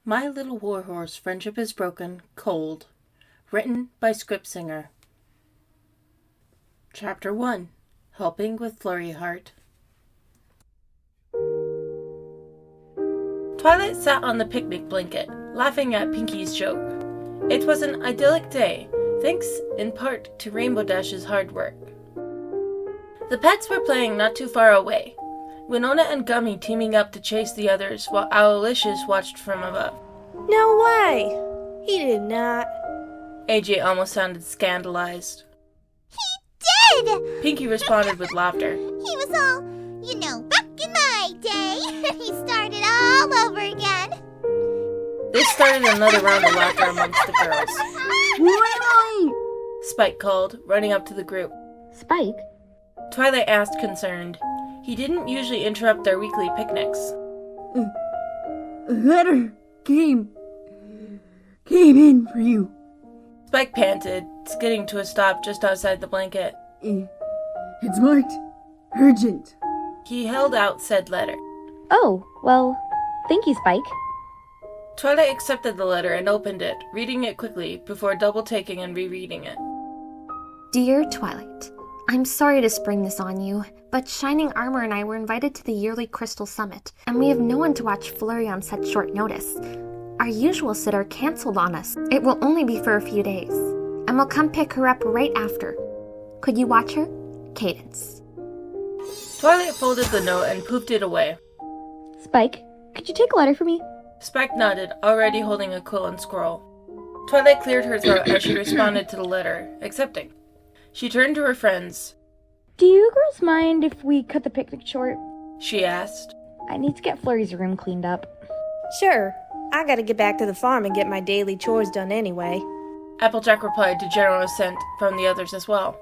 My Little Warhorse, Friendship is Broken, Cold. Written by Script Singer. Chapter 1. Helping with Flurry Heart. Twilight sat on the picnic blanket, laughing at Pinky's joke. It was an idyllic day, thanks in part to Rainbow Dash's hard work. The pets were playing not too far away, Winona and Gummy teaming up to chase the others while Owlicious watched from above. No way! He did not. AJ almost sounded scandalized. He did! Pinky responded with laughter. He was all, back in my day. He started all over again. This started another round of laughter amongst the girls. Twilight! Spike called, running up to the group. Spike? Twilight asked, concerned. He didn't usually interrupt their weekly picnics. A letter came in for you. Spike panted, skidding to a stop just outside the blanket. It's marked urgent. He held out said letter. Oh, well, thank you, Spike. Twilight accepted the letter and opened it, reading it quickly before double-taking and rereading it. Dear Twilight, I'm sorry to spring this on you, but Shining Armor and I were invited to the yearly Crystal Summit, and we have no one to watch Flurry on such short notice. Our usual sitter canceled on us. It will only be for a few days, and we'll come pick her up right after. Could you watch her? Cadence. Twilight folded the note and poofed it away. Spike, could you take a letter for me? Spike nodded, already holding a quill and scroll. Twilight cleared her throat as she responded to the letter, accepting. She turned to her friends. Do you girls mind if we cut the picnic short? She asked. I need to get Flurry's room cleaned up. Sure. I gotta get back to the farm and get my daily chores done anyway. Applejack replied to general assent from the others as well.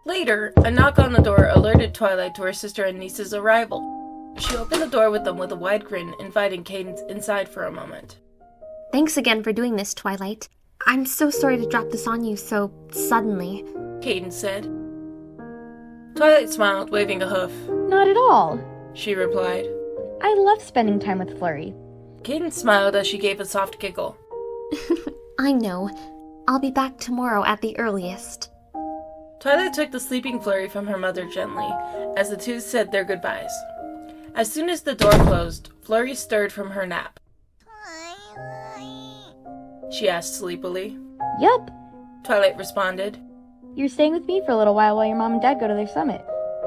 Later, a knock on the door alerted Twilight to her sister and niece's arrival. She opened the door with them with a wide grin, inviting Cadence inside for a moment. Thanks again for doing this, Twilight. I'm so sorry to drop this on you so suddenly, Cadence said. Twilight smiled, waving a hoof. Not at all. She replied. I love spending time with Flurry. Cadence smiled as she gave a soft giggle. I know. I'll be back tomorrow at the earliest. Twilight took the sleeping Flurry from her mother gently, as the two said their goodbyes. As soon as the door closed, Flurry stirred from her nap. Twilight. She asked sleepily. Yup. Twilight responded. You're staying with me for a little while your mom and dad go to their summit.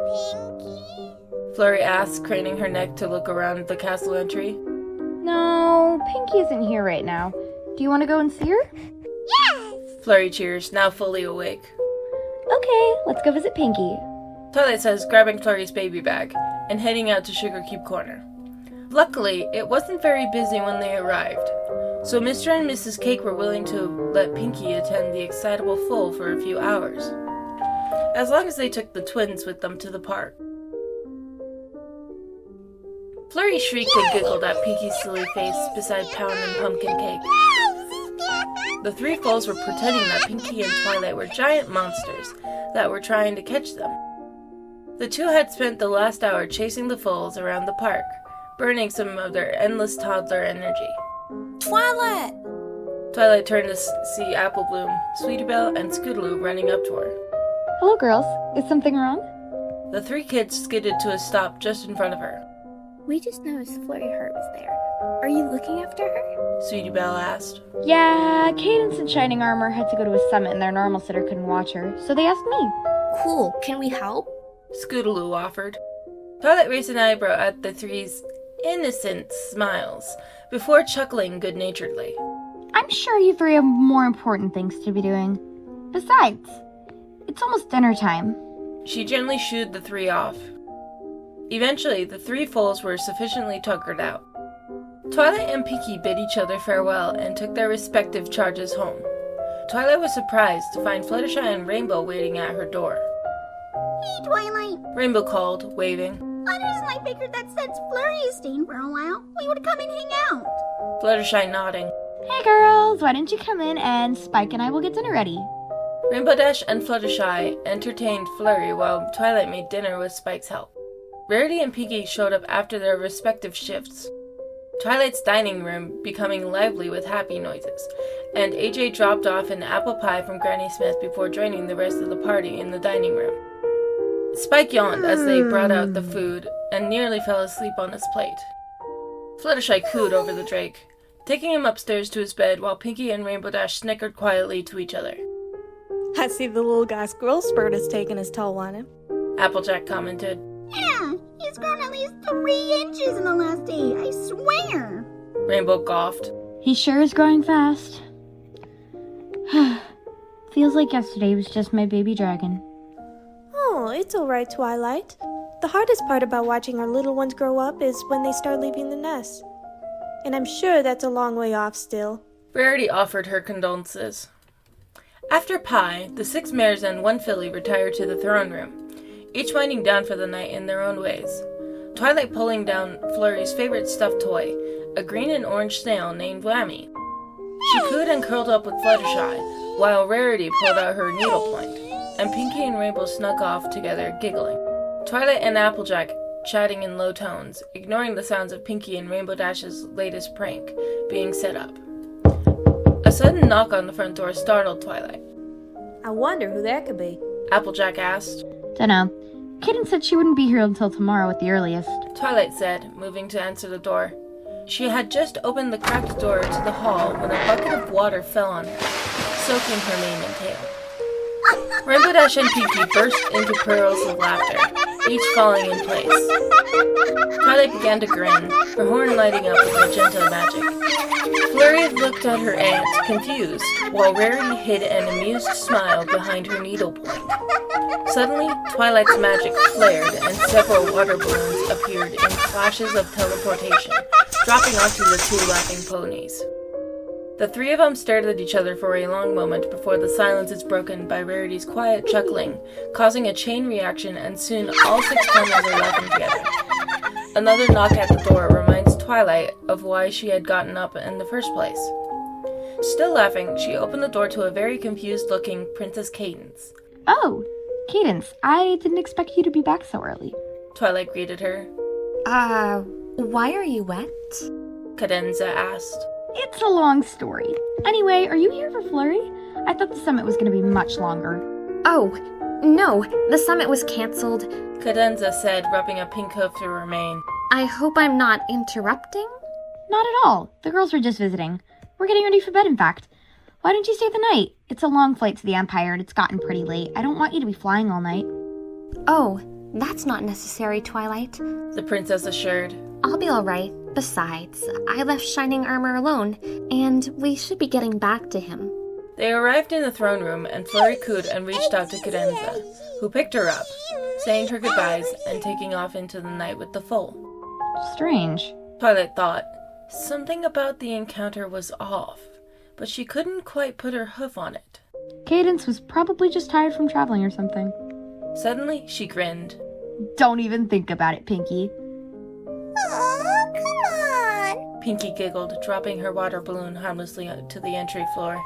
Pinky? Flurry asked, craning her neck to look around the castle entry. No, Pinky isn't here right now. Do you want to go and see her? Yes! Flurry cheers, now fully awake. Okay, let's go visit Pinky. Twilight says, grabbing Flurry's baby bag and heading out to Sugar Cube Corner. Luckily, it wasn't very busy when they arrived, so Mr. and Mrs. Cake were willing to let Pinky attend the excitable foal for a few hours, as long as they took the twins with them to the park. Flurry shrieked and giggled at Pinky's silly face beside Pound and Pumpkin Cake. The three foals were pretending that Pinky and Twilight were giant monsters that were trying to catch them. The two had spent the last hour chasing the foals around the park, burning some of their endless toddler energy. Twilight! Twilight turned to see Apple Bloom, Sweetie Belle, and Scootaloo running up to her. Hello, girls. Is something wrong? The three kids skidded to a stop just in front of her. We just noticed Flurry Heart was there. Are you looking after her? Sweetie Belle asked. Yeah, Cadence and Shining Armor had to go to a summit and their normal sitter couldn't watch her, so they asked me. Cool. Can we help? Scootaloo offered. Twilight raised an eyebrow at the three's innocent smiles before chuckling good-naturedly. I'm sure you three have more important things to be doing. Besides, it's almost dinner time. She gently shooed the three off. Eventually, the three foals were sufficiently tuckered out. Twilight and Pinky bid each other farewell and took their respective charges home. Twilight was surprised to find Fluttershy and Rainbow waiting at her door. Hey, Twilight. Rainbow called, waving. Others and I figured that since Flurry is staying for a while, we would come and hang out. Fluttershy nodding. Hey girls, why don't you come in and Spike and I will get dinner ready? Rainbow Dash and Fluttershy entertained Flurry while Twilight made dinner with Spike's help. Rarity and Pinky showed up after their respective shifts. Twilight's dining room becoming lively with happy noises, and AJ dropped off an apple pie from Granny Smith before joining the rest of the party in the dining room. Spike yawned as they brought out the food and nearly fell asleep on his plate. Fluttershy cooed over the Drake, taking him upstairs to his bed while Pinky and Rainbow Dash snickered quietly to each other. I see the little guy's growth spurt has taken his toll on him. Applejack commented. Yeah, he's grown at least 3 inches in the last day, I swear. Rainbow coughed. He sure is growing fast. Feels like yesterday was just my baby dragon. Oh, it's alright, Twilight. The hardest part about watching our little ones grow up is when they start leaving the nest. And I'm sure that's a long way off still. Rarity offered her condolences. After pie, the 6 mares and 1 filly retired to the throne room, each winding down for the night in their own ways. Twilight pulling down Flurry's favorite stuffed toy, a green and orange snail named Whammy. She cooed and curled up with Fluttershy, while Rarity pulled out her needlepoint, and Pinky and Rainbow snuck off together, giggling. Twilight and Applejack chatting in low tones, ignoring the sounds of Pinky and Rainbow Dash's latest prank being set up. A sudden knock on the front door startled Twilight. I wonder who that could be. Applejack asked. Dunno. Kitten said she wouldn't be here until tomorrow at the earliest. Twilight said, moving to answer the door. She had just opened the cracked door to the hall when a bucket of water fell on her, soaking her mane and tail. Rainbow Dash and Pinky burst into pearls of laughter, each falling in place. Twilight began to grin, her horn lighting up with magenta magic. Flurry looked at her aunt, confused, while Rarity hid an amused smile behind her needlepoint. Suddenly, Twilight's magic flared, and several water balloons appeared in flashes of teleportation, dropping onto the 2 laughing ponies. The 3 of them stared at each other for a long moment before the silence is broken by Rarity's quiet chuckling, causing a chain reaction, and soon all 6 ponies are laughing together. Another knock at the door reminds Twilight of why she had gotten up in the first place. Still laughing, she opened the door to a very confused-looking Princess Cadence. Oh, Cadence, I didn't expect you to be back so early. Twilight greeted her. Why are you wet? Cadenza asked. It's a long story. Anyway, are you here for Flurry? I thought the summit was going to be much longer. Oh, no, the summit was cancelled. Cadenza said, rubbing a pink hoof through her mane. I hope I'm not interrupting? Not at all. The girls were just visiting. We're getting ready for bed, in fact. Why don't you stay the night? It's a long flight to the Empire and it's gotten pretty late. I don't want you to be flying all night. Oh, that's not necessary, Twilight. The princess assured. I'll be all right. Besides, I left Shining Armor alone, and we should be getting back to him. They arrived in the throne room, and Flurry cooed and reached out to Cadenza, who picked her up, saying her goodbyes and taking off into the night with the foal. Strange. Twilight thought. Something about the encounter was off, but she couldn't quite put her hoof on it. Cadence was probably just tired from traveling or something. Suddenly, she grinned. Don't even think about it, Pinky. Aw, come on. Pinky giggled, dropping her water balloon harmlessly to the entry floor.